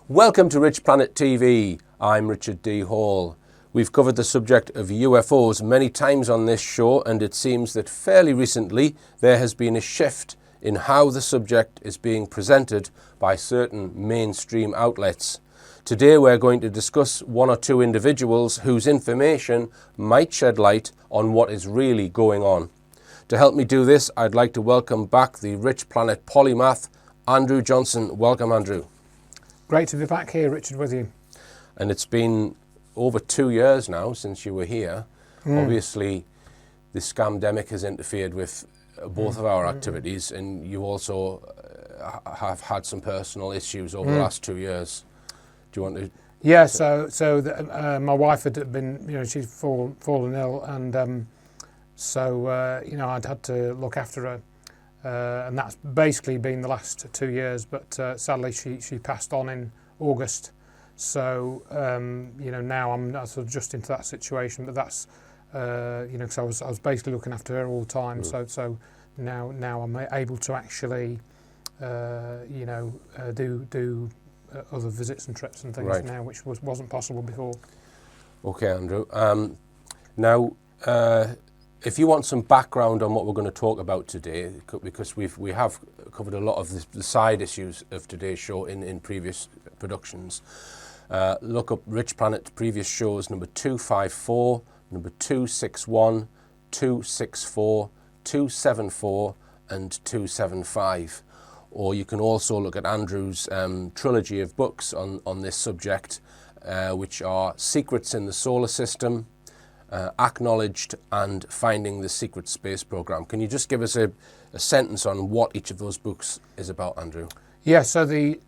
Welcome to Rich Planet TV. I'm Richard D. Hall. We've covered the subject of UFOs many times on this show, and it seems that fairly recently there has been a shift in how the subject is being presented by certain mainstream outlets. Today we're going to discuss one or two individuals whose information might shed light on what is really going on. To help me do this, I'd like to welcome back the Rich Planet polymath, Andrew Johnson. Welcome, Andrew. Great to be back here, Richard, with you. And it's been over 2 years now since you were here. Obviously, the scamdemic has interfered with both of our activities, and you also have had some personal issues over the last 2 years. Do you want to? Yeah, my wife had been, she'd fallen ill, and I'd had to look after her. And that's basically been the last 2 years, but sadly she passed on in August. So now I'm sort of just into that situation. But that's because I was basically looking after her all the time. So now I'm able to actually do other visits and trips and things now, which wasn't possible before. Okay, Andrew. Now. If you want some background on what we're going to talk about today, because we have covered a lot of the side issues of today's show in previous productions, look up Rich Planet previous shows number 254, number 261, 264, 274 and 275. Or you can also look at Andrew's trilogy of books on this subject, which are Secrets in the Solar System, Acknowledged, and Finding the Secret Space Program. Can you just give us a sentence on what each of those books is about, Andrew? Yeah, so the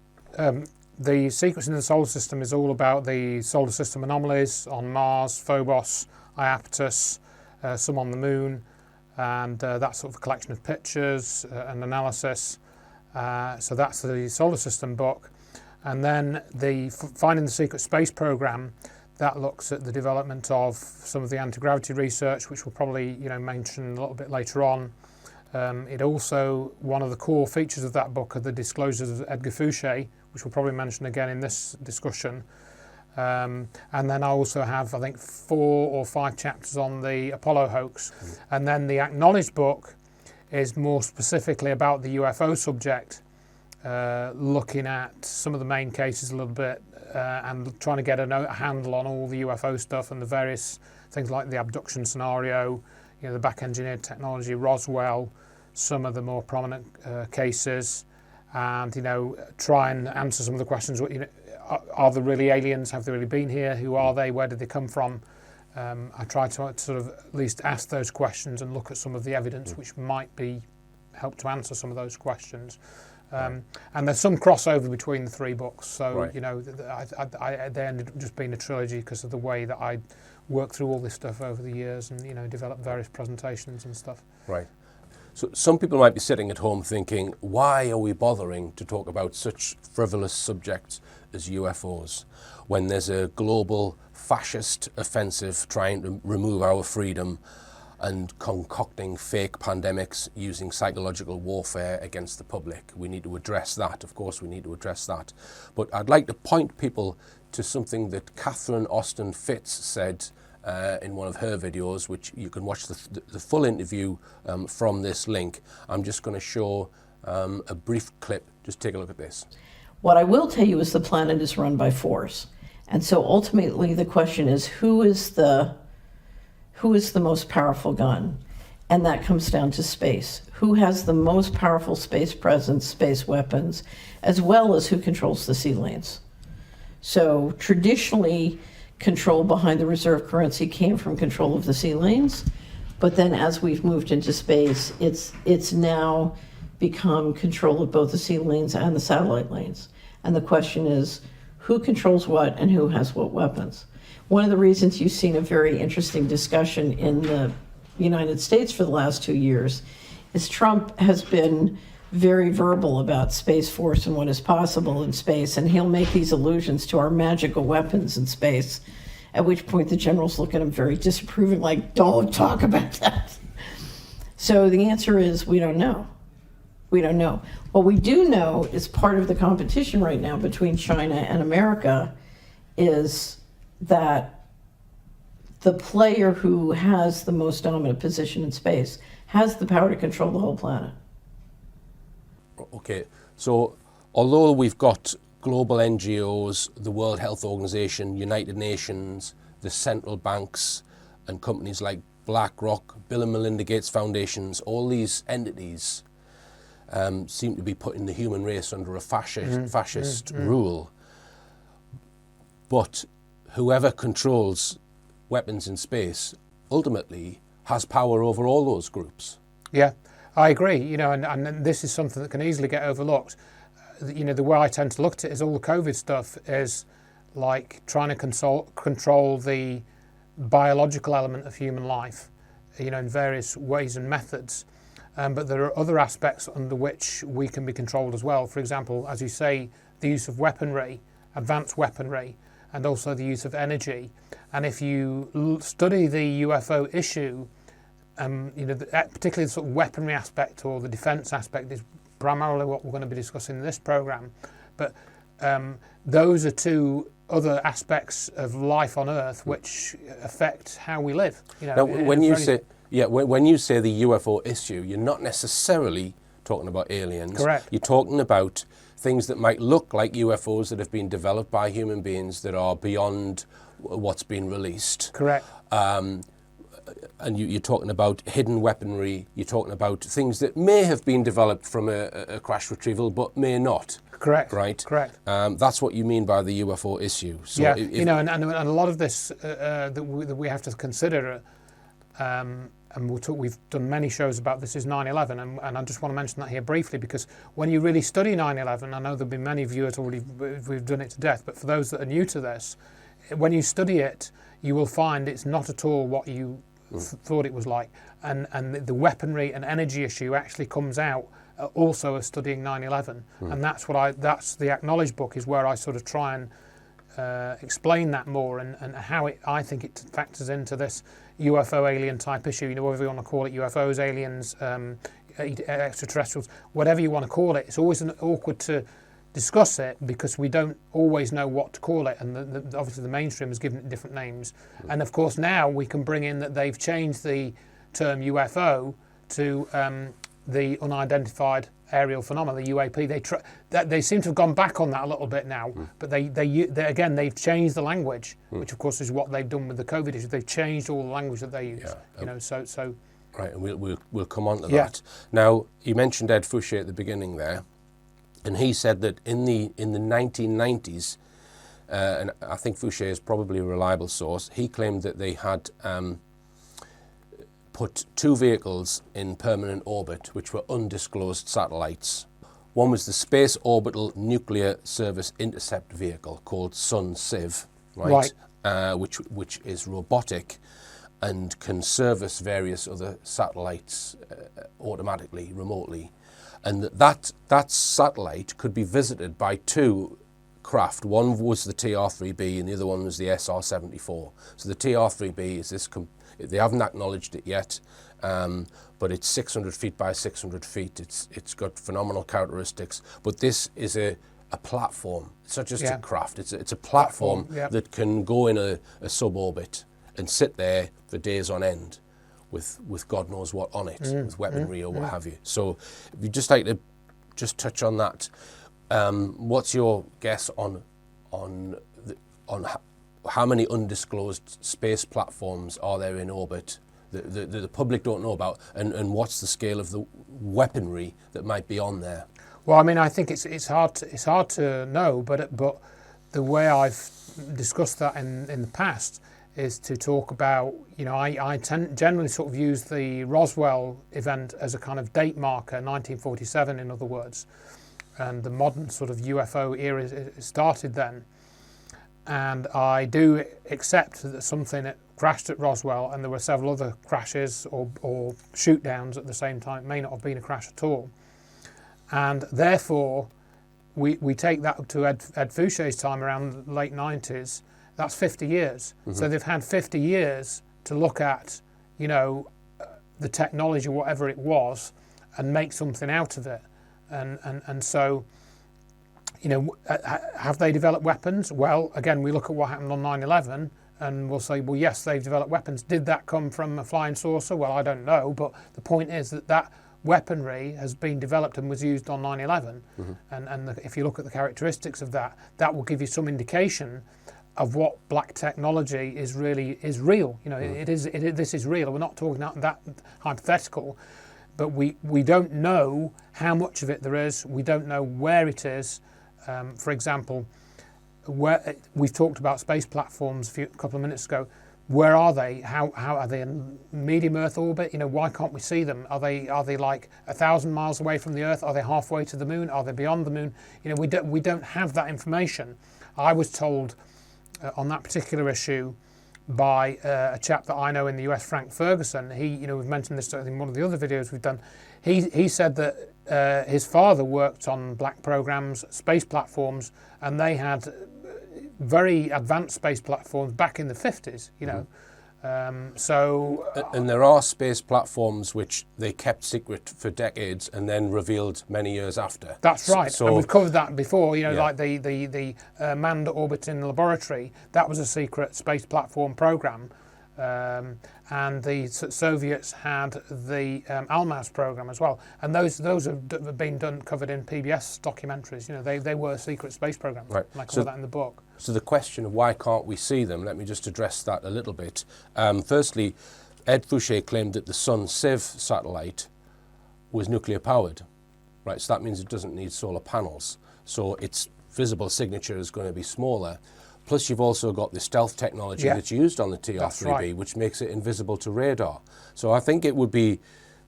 Secrets in the Solar System is all about the solar system anomalies on Mars, Phobos, Iapetus, some on the Moon, and that sort of collection of pictures and analysis. So that's the solar system book. And then the Finding the Secret Space Program, that looks at the development of some of the anti-gravity research, which we'll probably mention a little bit later on. It also, one of the core features of that book are the disclosures of Edgar Fouché, which we'll probably mention again in this discussion. And then I also have, I think, 4 or 5 chapters on the Apollo hoax. And then the Acknowledged book is more specifically about the UFO subject, looking at some of the main cases a little bit, and trying to get a handle on all the UFO stuff and the various things like the abduction scenario, the back-engineered technology, Roswell, some of the more prominent cases, and try and answer some of the questions. Are there really aliens? Have they really been here? Who are they? Where did they come from? I try to sort of at least ask those questions and look at some of the evidence which might help to answer some of those questions. And there's some crossover between the 3 books, so they ended up just being a trilogy because of the way that I worked through all this stuff over the years and developed various presentations and stuff. Right. So some people might be sitting at home thinking, why are we bothering to talk about such frivolous subjects as UFOs when there's a global fascist offensive trying to remove our freedom and concocting fake pandemics using psychological warfare against the public? We need to address that. Of course, we need to address that. But I'd like to point people to something that Catherine Austin Fitz said in one of her videos, which you can watch the full interview from this link. I'm just going to show a brief clip. Just take a look at this. What I will tell you is the planet is run by force. And so ultimately the question is, who is the most powerful gun? And that comes down to space. Who has the most powerful space presence, space weapons, as well as who controls the sea lanes? So traditionally, control behind the reserve currency came from control of the sea lanes. But then as we've moved into space, it's now become control of both the sea lanes and the satellite lanes. And the question is, who controls what and who has what weapons? One of the reasons you've seen a very interesting discussion in the United States for the last 2 years is Trump has been very verbal about Space Force and what is possible in space, and he'll make these allusions to our magical weapons in space, at which point the generals look at him very disapproving, like, don't talk about that. So the answer is we don't know. We don't know. What we do know is part of the competition right now between China and America is that the player who has the most dominant position in space has the power to control the whole planet. Okay, so although we've got global NGOs, the World Health Organization, United Nations, the central banks, and companies like BlackRock, Bill and Melinda Gates Foundations, all these entities seem to be putting the human race under a fascist rule. But whoever controls weapons in space ultimately has power over all those groups. Yeah, I agree. You know, and this is something that can easily get overlooked. You know, the way I tend to look at it is all the COVID stuff is like trying to control the biological element of human life, you know, in various ways and methods. But there are other aspects under which we can be controlled as well. For example, as you say, the use of weaponry, advanced weaponry, and also the use of energy. And if you study the UFO issue, you know, particularly the sort of weaponry aspect or the defence aspect is primarily what we're going to be discussing in this programme. But those are two other aspects of life on Earth which affect how we live. You know, now, when you say the UFO issue, you're not necessarily talking about aliens. Correct. You're talking about things that might look like UFOs that have been developed by human beings that are beyond what's been released. Correct. And you're talking about hidden weaponry. You're talking about things that may have been developed from a crash retrieval, but may not. Correct. Right. Correct. That's what you mean by the UFO issue. So yeah. You know, and a lot of this that we have to consider, and we've done many shows about this, is 9/11, and I just want to mention that here briefly because when you really study 9/11, I know there'll be many viewers already. We've done it to death, but for those that are new to this, when you study it, you will find it's not at all what you thought it was like, and the weaponry and energy issue actually comes out also as studying 9/11, and that's the Acknowledged book is where I sort of try and explain that more and how I think it factors into this UFO alien type issue. You know, whatever you want to call it, UFOs, aliens, extraterrestrials, whatever you want to call it. It's always awkward to discuss it because we don't always know what to call it, and obviously the mainstream has given it different names. And of course now we can bring in that they've changed the term UFO to the unidentified aerial phenomena, the UAP. They seem to have gone back on that a little bit now, but they again they've changed the language, which of course is what they've done with the COVID issue. They've changed all the language that they use. Yeah. You know, so. Right, and we'll come on to that. Now you mentioned Ed Fouché at the beginning there. And he said that in the 1990s, and I think Fouché is probably a reliable source, he claimed that they had put two vehicles in permanent orbit, which were undisclosed satellites. One was the Space Orbital Nuclear Service Intercept Vehicle called SUN-SIV, right? Which is robotic and can service various other satellites automatically, remotely. And that satellite could be visited by two craft. One was the TR-3B and the other one was the SR-74. So the TR-3B is this, they haven't acknowledged it yet, but it's 600 feet by 600 feet. It's got phenomenal characteristics. But this is a platform. It's not just a craft. It's a platform that can go in a suborbit and sit there for days on end. With God knows what on it, with weaponry or what have you. So if you'd just like to just touch on that, what's your guess on how many undisclosed space platforms are there in orbit that the public don't know about, and what's the scale of the weaponry that might be on there? Well, I mean, I think it's hard to know, but the way I've discussed that in the past is to talk about, you know, I generally sort of use the Roswell event as a kind of date marker, 1947 in other words, and the modern sort of UFO era started then. And I do accept that something crashed at Roswell, and there were several other crashes or shoot downs at the same time. It may not have been a crash at all. And therefore, we take that up to Ed Fouché's time around the late 90s. That's 50 years. So they've had 50 years to look at, you know, the technology, whatever it was, and make something out of it. And so, you know, have they developed weapons? Well, again, we look at what happened on 9/11 and we'll say, well, yes, they've developed weapons. Did that come from a flying saucer? Well, I don't know, but the point is that weaponry has been developed and was used on 9/11. And if you look at the characteristics of that, that will give you some indication of what black technology is real. You know, this is real. We're not talking that hypothetical, but we don't know how much of it there is. We don't know where it is. For example, where we've talked about space platforms a couple of minutes ago. Where are they? How are they in medium Earth orbit? You know, why can't we see them? Are they like 1,000 miles away from the Earth? Are they halfway to the moon? Are they beyond the moon? You know, we don't have that information. I was told on that particular issue by a chap that I know in the US, Frank Ferguson. He, you know, we've mentioned this in one of the other videos we've done. He said that his father worked on black programs, space platforms, and they had very advanced space platforms back in the 50s, you know. And there are space platforms which they kept secret for decades and then revealed many years after. That's right. So, and we've covered that before, you know, like the manned orbit in the laboratory, that was a secret space platform program. And the Soviets had the Almaz program as well, and those have been covered in PBS documentaries. You know, they were secret space programs. Right. And I cover that in the book. So the question of why can't we see them? Let me just address that a little bit. Firstly, Ed Fouché claimed that the Sun Civ satellite was nuclear powered, right? So that means it doesn't need solar panels. So its visible signature is going to be smaller. Plus, you've also got the stealth technology that's used on the TR-3B, which makes it invisible to radar. So I think it would be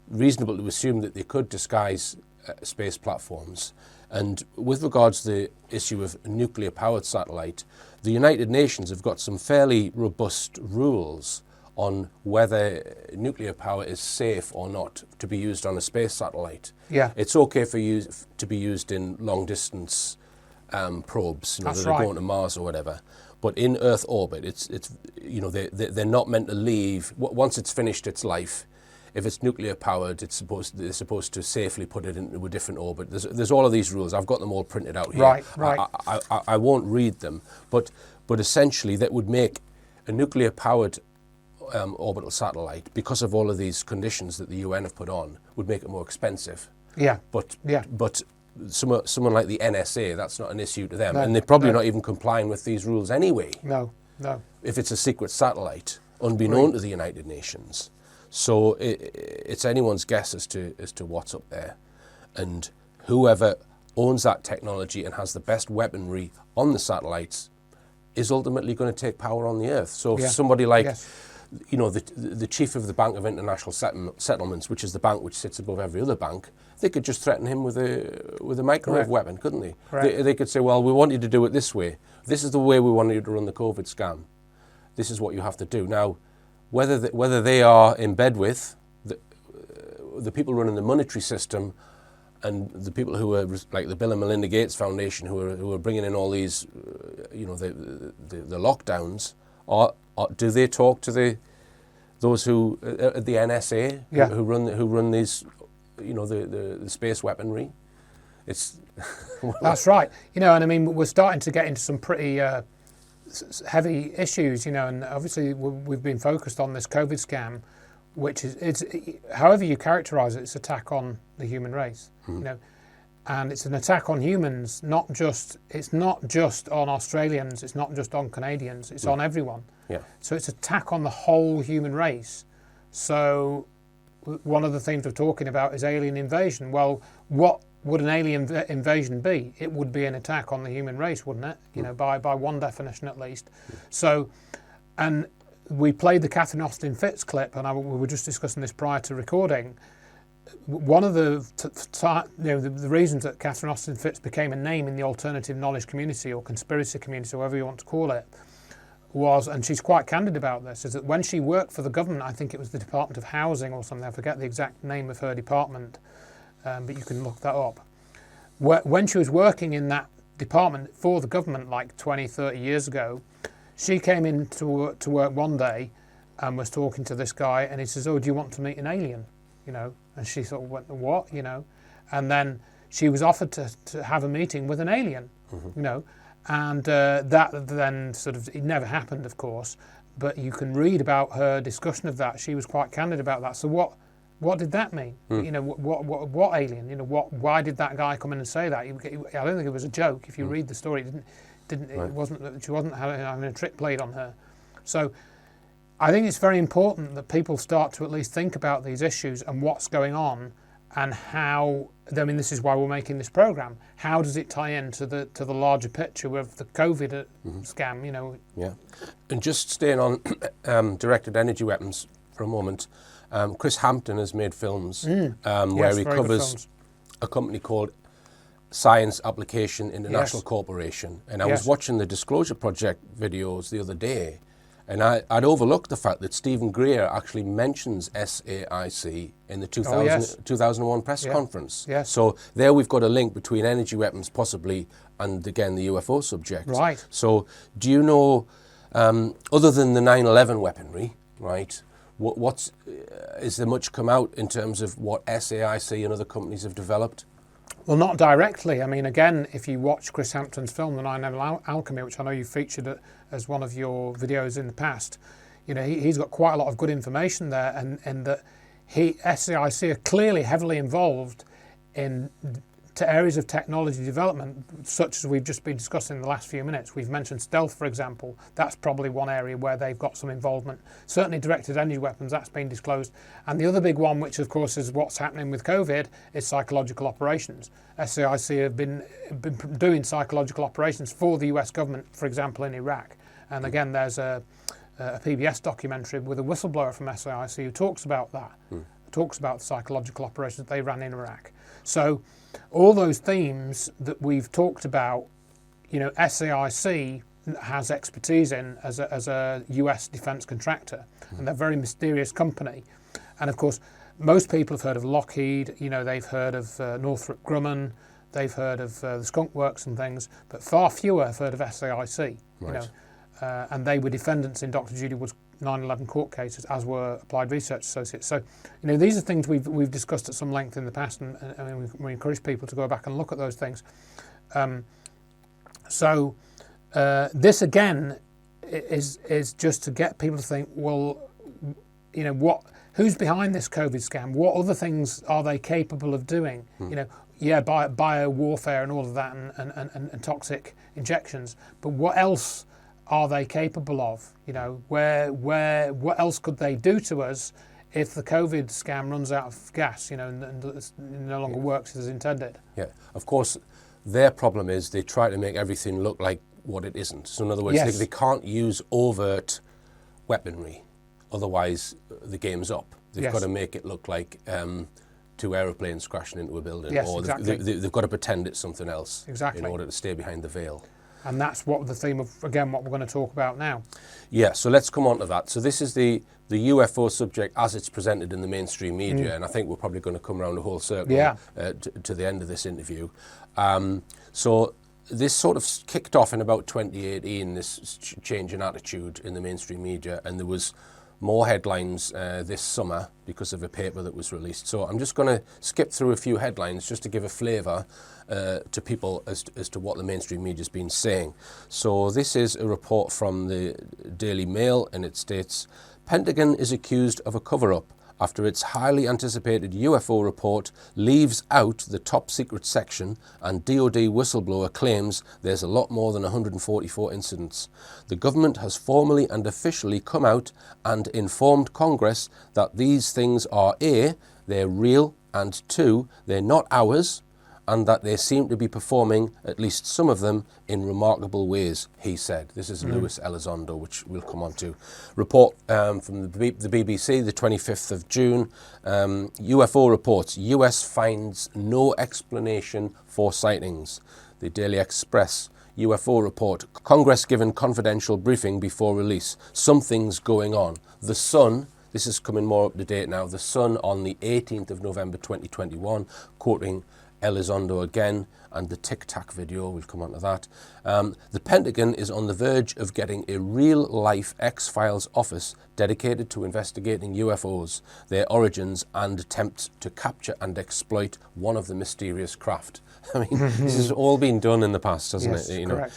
reasonable to assume that they could disguise space platforms. And with regards to the issue of nuclear-powered satellite, the United Nations have got some fairly robust rules on whether nuclear power is safe or not to be used on a space satellite. Yeah. It's okay to be used in long-distance probes, you know, that are going to Mars or whatever. But in Earth orbit, it's you know, they're not meant to leave once it's finished its life. If it's nuclear powered, they're supposed to safely put it into a different orbit. There's all of these rules. I've got them all printed out here. Right. I won't read them, but essentially that would make a nuclear powered orbital satellite, because of all of these conditions that the UN have put on, would make it more expensive. Yeah. But someone like the NSA, that's not an issue to them, and they're probably not even complying with these rules anyway. No. If it's a secret satellite, unbeknown to the United Nations. So it's anyone's guess as to what's up there, and whoever owns that technology and has the best weaponry on the satellites is ultimately going to take power on the Earth. So if somebody like, you know, the chief of the Bank of International Settlements, which is the bank which sits above every other bank, they could just threaten him with a microwave weapon, couldn't they? They could say, well, we want you to do it this way. This is the way we want you to run the COVID scam. This is what you have to do. Now, whether they are in bed with the people running the monetary system and the people who are like the Bill and Melinda Gates Foundation, who are bringing in all these, you know, the lockdowns, or do they talk to those who at the NSA who run these, you know, the space weaponry? It's that's right. You know, and I mean, we're starting to get into some pretty heavy issues, you know, and obviously we've been focused on this COVID scam, which it's however you characterize it, it's an attack on the human race, you know, and it's an attack on humans. It's not just on Australians, it's not just on Canadians, it's on everyone. Yeah. So it's an attack on the whole human race. So one of the things we're talking about is alien invasion. Well, what would an alien invasion be? It would be an attack on the human race, wouldn't it? You know, by one definition at least. So, and we played the Catherine Austin Fitts clip, and we were just discussing this prior to recording. One of the reasons that Catherine Austin Fitts became a name in the alternative knowledge community or conspiracy community, whatever you want to call it, was, and she's quite candid about this, is that when she worked for the government, I think it was the Department of Housing or something, I forget the exact name of her department, but you can look that up. When she was working in that department for the government like 20, 30 years ago, she came in to work one day and was talking to this guy, and he says, "Oh, do you want to meet an alien?" You know, and she sort of went, "What?" You know, and then she was offered to have a meeting with an alien, you know, and that then sort of, it never happened, of course, but you can read about her discussion of that. She was quite candid about that. So what did that mean? You know, what alien? You know, why did that guy come in and say that? I don't think it was a joke. If you read the story, it wasn't. She wasn't having a trick played on her. So I think it's very important that people start to at least think about these issues and what's going on, and how. I mean, this is why we're making this program. How does it tie into the larger picture of the COVID scam? You know. Yeah, and just staying on directed energy weapons for a moment. Chris Hampton has made films where he covers a company called Science Application International Corporation. And I was watching the Disclosure Project videos the other day, and I'd overlooked the fact that Stephen Greer actually mentions SAIC in the 2001 press conference. Yes. So there we've got a link between energy weapons possibly and, again, the UFO subject. Right. So do you know, other than the 9/11 weaponry, right, is there much come out in terms of what SAIC and other companies have developed? Well, not directly. I mean, again, if you watch Chris Hampton's film, The 9/11 Alchemy, which I know you featured as one of your videos in the past, you know, he's got quite a lot of good information there, and that SAIC are clearly heavily involved in areas of technology development, such as we've just been discussing in the last few minutes. We've mentioned stealth, for example. That's probably one area where they've got some involvement. Certainly directed energy weapons, that's been disclosed. And the other big one, which of course is what's happening with COVID, is psychological operations. SAIC have been doing psychological operations for the US government, for example, in Iraq. And again, there's a PBS documentary with a whistleblower from SAIC who talks about that, talks about the psychological operations that they ran in Iraq. So all those themes that we've talked about, you know, SAIC has expertise in as a US defence contractor, and they're a very mysterious company. And of course, most people have heard of Lockheed, you know, they've heard of Northrop Grumman, they've heard of the Skunk Works and things, but far fewer have heard of SAIC, you know, and they were defendants in Dr. Judy Wood's 9/11 court cases, as were Applied Research Associates. So, you know, these are things we've discussed at some length in the past, and we encourage people to go back and look at those things. This again is just to get people to think, well, you know, who's behind this COVID scam? What other things are they capable of doing? You know, bio warfare and all of that, and toxic injections, but what else are they capable of? You know, what else could they do to us if the COVID scam runs out of gas, you know, and it no longer works as intended? Yeah, of course, their problem is they try to make everything look like what it isn't. So in other words, they can't use overt weaponry, otherwise the game's up. They've got to make it look like two aeroplanes crashing into a building, or they've got to pretend it's something else in order to stay behind the veil. And that's what the theme of, again, what we're going to talk about now. Yeah, so let's come on to that. So this is the UFO subject as it's presented in the mainstream media, and I think we're probably going to come around the whole circle to the end of this interview. So this sort of kicked off in about 2018, this change in attitude in the mainstream media, and there was more headlines this summer because of a paper that was released. So I'm just going to skip through a few headlines just to give a flavour to people as to what the mainstream media's been saying. So this is a report from the Daily Mail, and it states, Pentagon is accused of a cover-up after its highly anticipated UFO report leaves out the top secret section, and DoD whistleblower claims there's a lot more than 144 incidents. The government has formally and officially come out and informed Congress that these things are A, they're real, and 2, they're not ours, and that they seem to be performing, at least some of them, in remarkable ways, he said. This is Luis Elizondo, which we'll come on to. Report from the BBC, the 25th of June. UFO reports, US finds no explanation for sightings. The Daily Express, UFO report, Congress given confidential briefing before release. Something's going on. The Sun, this is coming more up to date now, The Sun on the 18th of November 2021, quoting Elizondo again, and the Tic Tac video, we've come on to that. The Pentagon is on the verge of getting a real-life X-Files office dedicated to investigating UFOs, their origins, and attempts to capture and exploit one of the mysterious craft. I mean, this has all been done in the past, hasn't Yes, it? correct.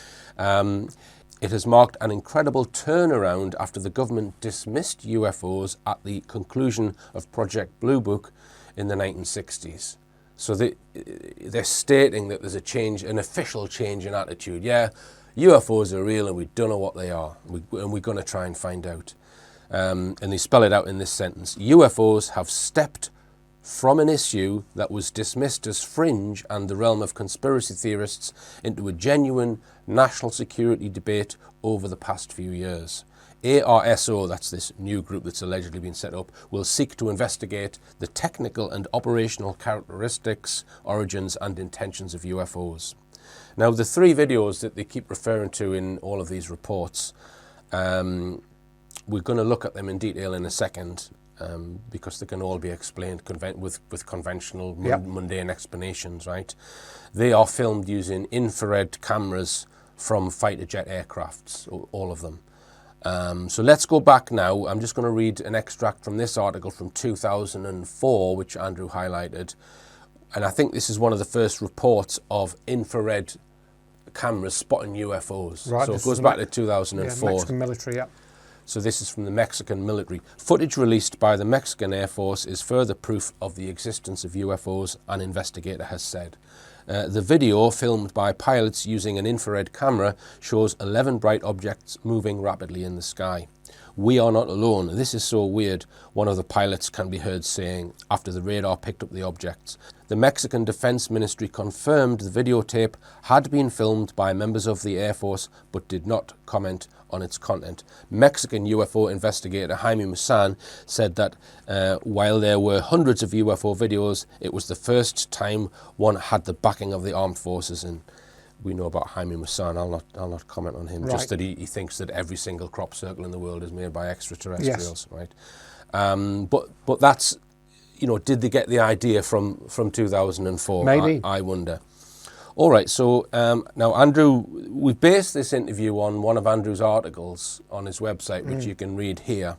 It has marked an incredible turnaround after the government dismissed UFOs at the conclusion of Project Blue Book in the 1960s. So they're stating that there's a change, an official change in attitude. Yeah, UFOs are real and we don't know what they are, and we're going to try and find out. And they spell it out in this sentence. UFOs have stepped from an issue that was dismissed as fringe and the realm of conspiracy theorists into a genuine national security debate over the past few years. ARSO, that's this new group that's allegedly been set up, will seek to investigate the technical and operational characteristics, origins and intentions of UFOs. Now, the three videos that they keep referring to in all of these reports, we're going to look at them in detail in a second, because they can all be explained with conventional, mundane explanations, right? They are filmed using infrared cameras from fighter jet aircrafts, all of them. So let's go back now. I'm just going to read an extract from this article from 2004, which Andrew highlighted. And I think this is one of the first reports of infrared cameras spotting UFOs. Right, so it goes back to 2004. Yeah, Mexican military, yeah. So this is from the Mexican military. Footage released by the Mexican Air Force is further proof of the existence of UFOs, an investigator has said. The video, filmed by pilots using an infrared camera, shows 11 bright objects moving rapidly in the sky. "We are not alone. This is so weird," one of the pilots can be heard saying after the radar picked up the objects. The Mexican Defense Ministry confirmed the videotape had been filmed by members of the Air Force but did not comment on its content. Mexican UFO investigator Jaime Maussan said that while there were hundreds of UFO videos, it was the first time one had the backing of the armed forces. And we know about Jaime Maussan. I'll not comment on him. Right. Just that he thinks that every single crop circle in the world is made by extraterrestrials. Yes. Right? But that's, you know, did they get the idea from 2004? Maybe. I wonder. All right, so now Andrew, we based this interview on one of Andrew's articles on his website, which you can read here.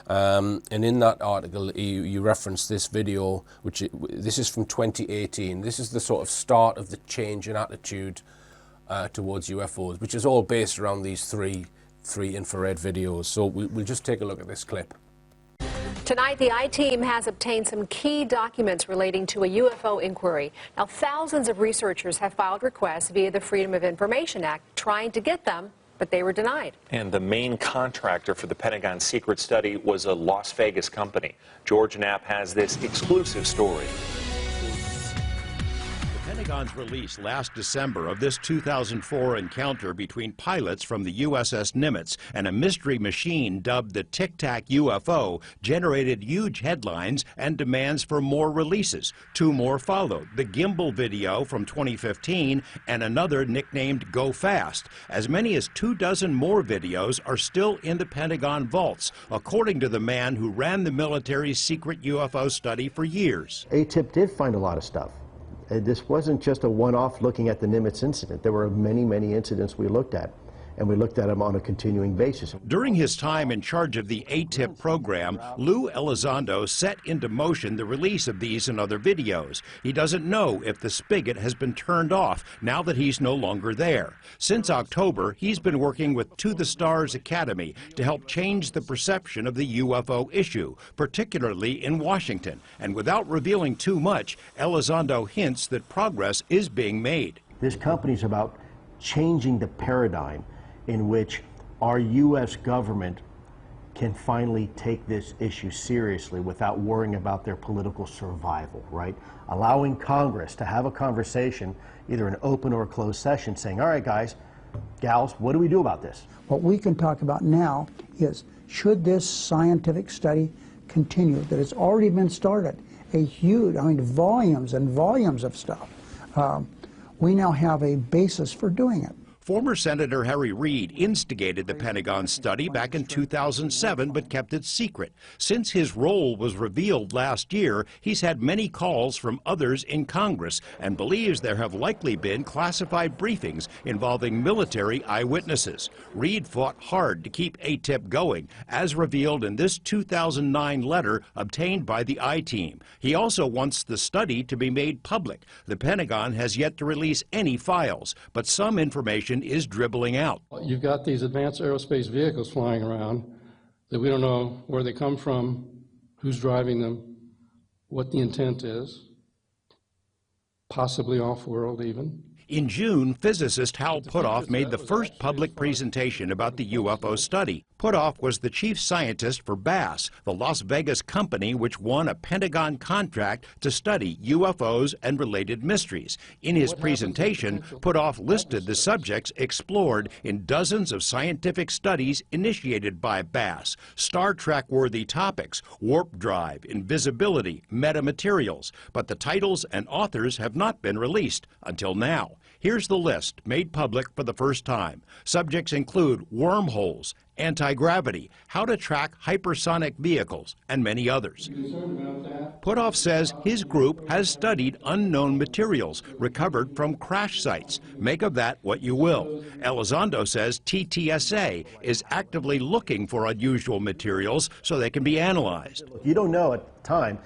And in that article, you reference this video, this is from 2018. This is the sort of start of the change in attitude towards UFOs, which is all based around these three infrared videos. So we'll just take a look at this clip. Tonight, the I-Team has obtained some key documents relating to a UFO inquiry. Now, thousands of researchers have filed requests via the Freedom of Information Act trying to get them, but they were denied. And the main contractor for the Pentagon's secret study was a Las Vegas company. George Knapp has this exclusive story. The Pentagon's release last December of this 2004 encounter between pilots from the USS Nimitz and a mystery machine dubbed the Tic Tac UFO generated huge headlines and demands for more releases. Two more followed, the gimbal video from 2015 and another nicknamed Go Fast. As many as 24 more videos are still in the Pentagon vaults, according to the man who ran the military's secret UFO study for years. ATIP did find a lot of stuff. This wasn't just a one-off looking at the Nimitz incident. There were many, many incidents we looked at, and we looked at them on a continuing basis. During his time in charge of the ATIP program, Lou Elizondo set into motion the release of these and other videos. He doesn't know if the spigot has been turned off now that he's no longer there. Since October, he's been working with To the Stars Academy to help change the perception of the UFO issue, particularly in Washington. And without revealing too much, Elizondo hints that progress is being made. This company's about changing the paradigm in which our U.S. government can finally take this issue seriously without worrying about their political survival, right? Allowing Congress to have a conversation, either an open or a closed session, saying, all right, guys, gals, what do we do about this? What we can talk about now is, should this scientific study continue that has already been started? A huge, volumes and volumes of stuff. We now have a basis for doing it. Former Senator Harry Reid instigated the Pentagon study back in 2007 but kept it secret. Since his role was revealed last year, he's had many calls from others in Congress and believes there have likely been classified briefings involving military eyewitnesses. Reid fought hard to keep ATIP going, as revealed in this 2009 letter obtained by the I-Team. He also wants the study to be made public. The Pentagon has yet to release any files, but some information is dribbling out. You've got these advanced aerospace vehicles flying around that we don't know where they come from, who's driving them, what the intent is, possibly off-world even. In June, physicist Hal Puthoff made the first public presentation about the UFO study. Puthoff was the chief scientist for BASS, the Las Vegas company which won a Pentagon contract to study UFOs and related mysteries. In his presentation, Puthoff listed the subjects explored in dozens of scientific studies initiated by BASS. Star Trek-worthy topics: warp drive, invisibility, metamaterials. But the titles and authors have not been released until now. Here's the list, made public for the first time. Subjects include wormholes, anti-gravity, how to track hypersonic vehicles, and many others. Puthoff says his group has studied unknown materials recovered from crash sites. Make of that what you will. Elizondo says TTSA is actively looking for unusual materials so they can be analyzed. You don't know at the time.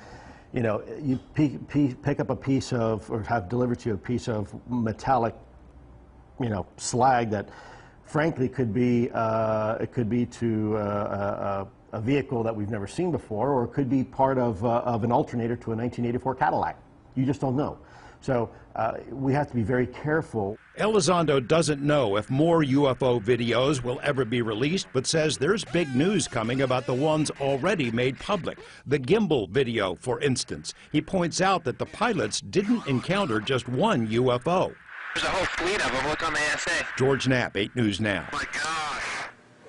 You know, you pick up a piece of, or have delivered to you a piece of metallic, you know, slag that, frankly, could be it could be to a vehicle that we've never seen before, or it could be part of an alternator to a 1984 Cadillac. You just don't know. So we have to be very careful. Elizondo doesn't know if more UFO videos will ever be released, but says there's big news coming about the ones already made public. The gimbal video, for instance. He points out that the pilots didn't encounter just one UFO. There's a whole fleet of them. Look on the ASA. George Knapp, 8 News Now. Oh my gosh.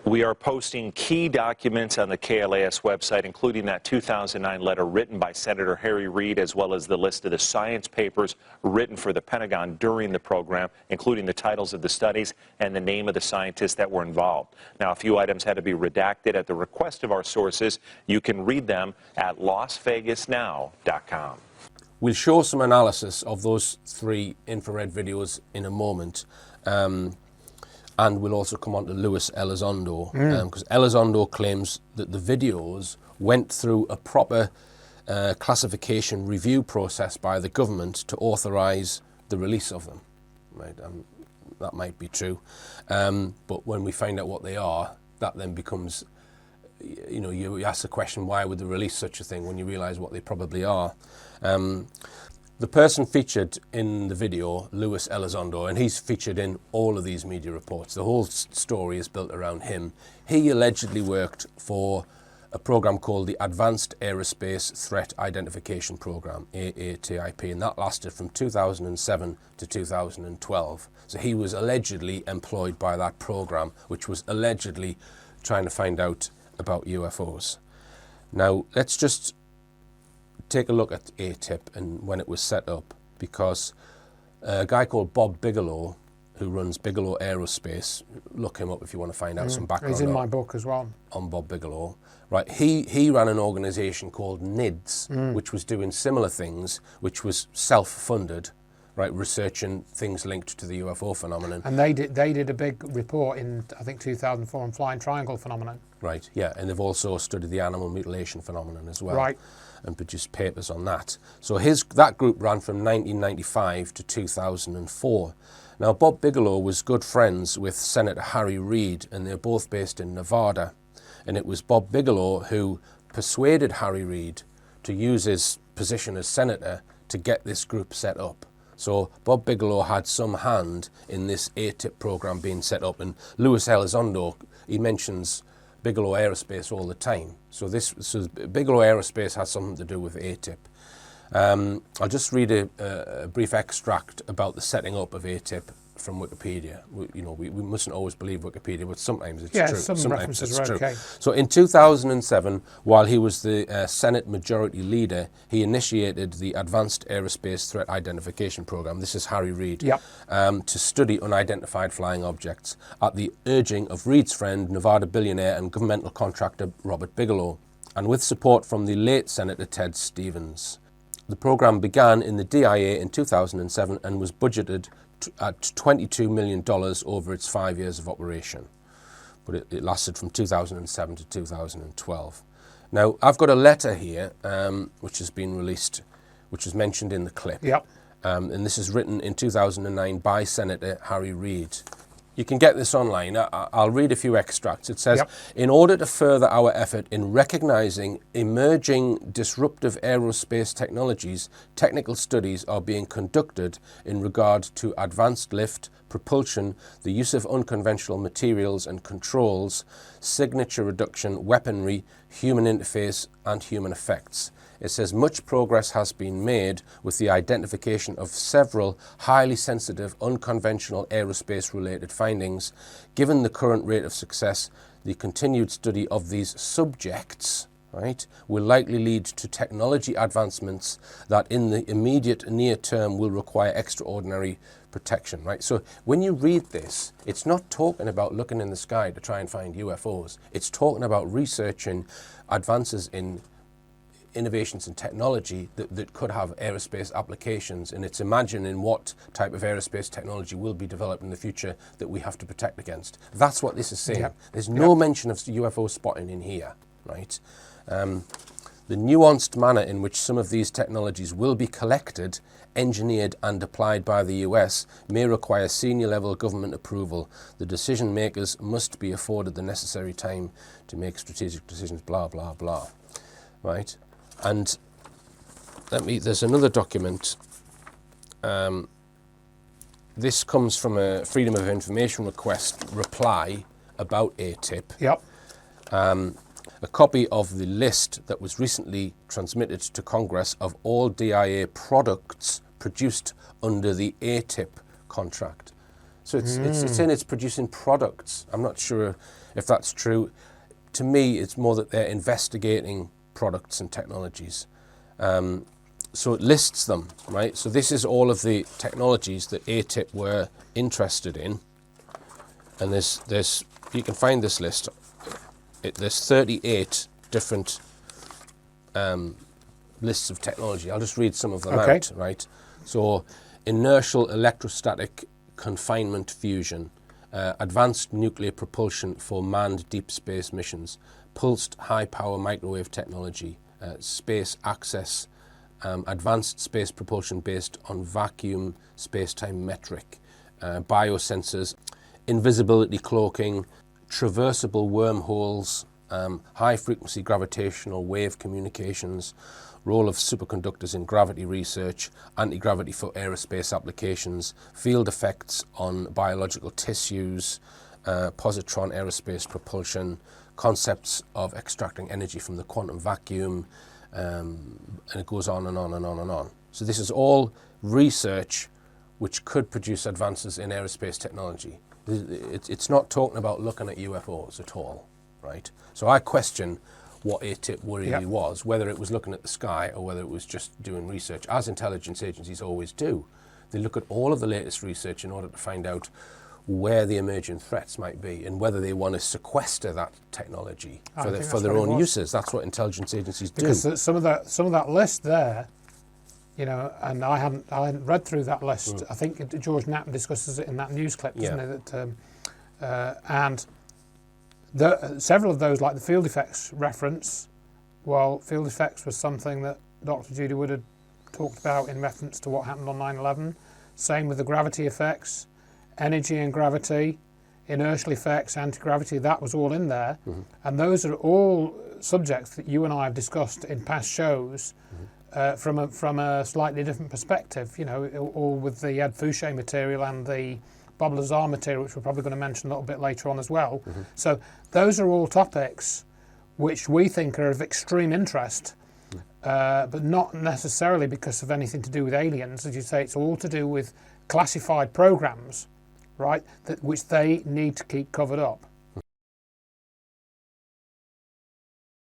We are posting key documents on the KLAS website, including that 2009 letter written by Senator Harry Reid, as well as the list of the science papers written for the Pentagon during the program, including the titles of the studies and the name of the scientists that were involved. Now, a few items had to be redacted at the request of our sources. You can read them at LasVegasNow.com. We'll show some analysis of those 3 infrared videos in a moment. And we'll also come on to Luis Elizondo, because Elizondo claims that the videos went through a proper classification review process by the government to authorize the release of them. Right? That might be true. But when we find out what they are, that then becomes, you know, you ask the question, why would they release such a thing when you realize what they probably are? The person featured in the video, Luis Elizondo, and he's featured in all of these media reports. The whole story is built around him. He allegedly worked for a program called the Advanced Aerospace Threat Identification Program, AATIP, and that lasted from 2007 to 2012. So he was allegedly employed by that program, which was allegedly trying to find out about UFOs. Now, let's just take a look at ATIP and when it was set up, because a guy called Bob Bigelow, who runs Bigelow Aerospace, look him up if you want to find out some background. He's in my book as well. On Bob Bigelow. Right, he ran an organisation called NIDS, which was doing similar things, which was self-funded, right, researching things linked to the UFO phenomenon. And they did a big report in, I think, 2004 on flying triangle phenomenon. Right, yeah, and they've also studied the animal mutilation phenomenon as well. Right. And produced papers on that. So that group ran from 1995 to 2004. Now, Bob Bigelow was good friends with Senator Harry Reid, and they're both based in Nevada. And it was Bob Bigelow who persuaded Harry Reid to use his position as senator to get this group set up. So Bob Bigelow had some hand in this ATIP program being set up. And Luis Elizondo, he mentions Bigelow Aerospace all the time. So Bigelow Aerospace has something to do with ATIP. I'll just read a brief extract about the setting up of ATIP from Wikipedia. We mustn't always believe Wikipedia, but sometimes it's Yeah, true. some Sometimes references it's are true. okay. So in 2007, while he was the Senate Majority Leader, he initiated the Advanced Aerospace Threat Identification Program. This is Harry Reid. Yep. To study unidentified flying objects at the urging of Reid's friend, Nevada billionaire and governmental contractor Robert Bigelow, and with support from the late Senator Ted Stevens. The program began in the DIA in 2007 and was budgeted at $22 million over its 5 years of operation. But it lasted from 2007 to 2012. Now, I've got a letter here which has been released, which is mentioned in the clip. Yep. And this is written in 2009 by Senator Harry Reid. You can get this online. I'll read a few extracts. It says, Yep. In order to further our effort in recognizing emerging disruptive aerospace technologies, technical studies are being conducted in regard to advanced lift, propulsion, the use of unconventional materials and controls, signature reduction, weaponry, human interface, and human effects. It says much progress has been made with the identification of several highly sensitive, unconventional aerospace-related findings. Given the current rate of success, the continued study of these subjects, right, will likely lead to technology advancements that in the immediate near term will require extraordinary protection, right? So when you read this, it's not talking about looking in the sky to try and find UFOs. It's talking about researching advances in innovations in technology that could have aerospace applications, and it's imagining what type of aerospace technology will be developed in the future that we have to protect against. That's what this is saying. Yep. There's no mention of UFO spotting in here, right? The nuanced manner in which some of these technologies will be collected, engineered and applied by the US may require senior level government approval. The decision makers must be afforded the necessary time to make strategic decisions, blah, blah, blah, right? And there's another document. This comes from a Freedom of Information request reply about ATIP. Yep. A copy of the list that was recently transmitted to Congress of all DIA products produced under the ATIP contract. So it's saying it's producing products. I'm not sure if that's true. To me, it's more that they're investigating products and technologies. So it lists them, right? So this is all of the technologies that ATIP were interested in. And there's you can find this list. There's 38 different lists of technology. I'll just read some of them out, right? So inertial electrostatic confinement fusion, advanced nuclear propulsion for manned deep space missions, pulsed high-power microwave technology, space access, advanced space propulsion based on vacuum space-time metric, biosensors, invisibility cloaking, traversable wormholes, high-frequency gravitational wave communications, role of superconductors in gravity research, anti-gravity for aerospace applications, field effects on biological tissues, positron aerospace propulsion, concepts of extracting energy from the quantum vacuum, and it goes on and on and on and on. So this is all research which could produce advances in aerospace technology. It's not talking about looking at UFOs at all, right? So I question what ATIP really was, whether it was looking at the sky or whether it was just doing research, as intelligence agencies always do. They look at all of the latest research in order to find out where the emerging threats might be and whether they want to sequester that technology for their own uses. That's what intelligence agencies do. Because some of that list there, you know, and I hadn't read through that list. I think George Knapp discusses it in that news clip, doesn't it? And several of those, like the field effects reference, well, field effects was something that Dr. Judy Wood had talked about in reference to what happened on 9/11. Same with the gravity effects, energy and gravity, inertial effects, anti-gravity, that was all in there. And those are all subjects that you and I have discussed in past shows from a slightly different perspective, you know, all with the Ed Fouché material and the Bob Lazar material, which we're probably going to mention a little bit later on as well. So those are all topics which we think are of extreme interest, but not necessarily because of anything to do with aliens. As you say, it's all to do with classified programs right, which they need to keep covered up.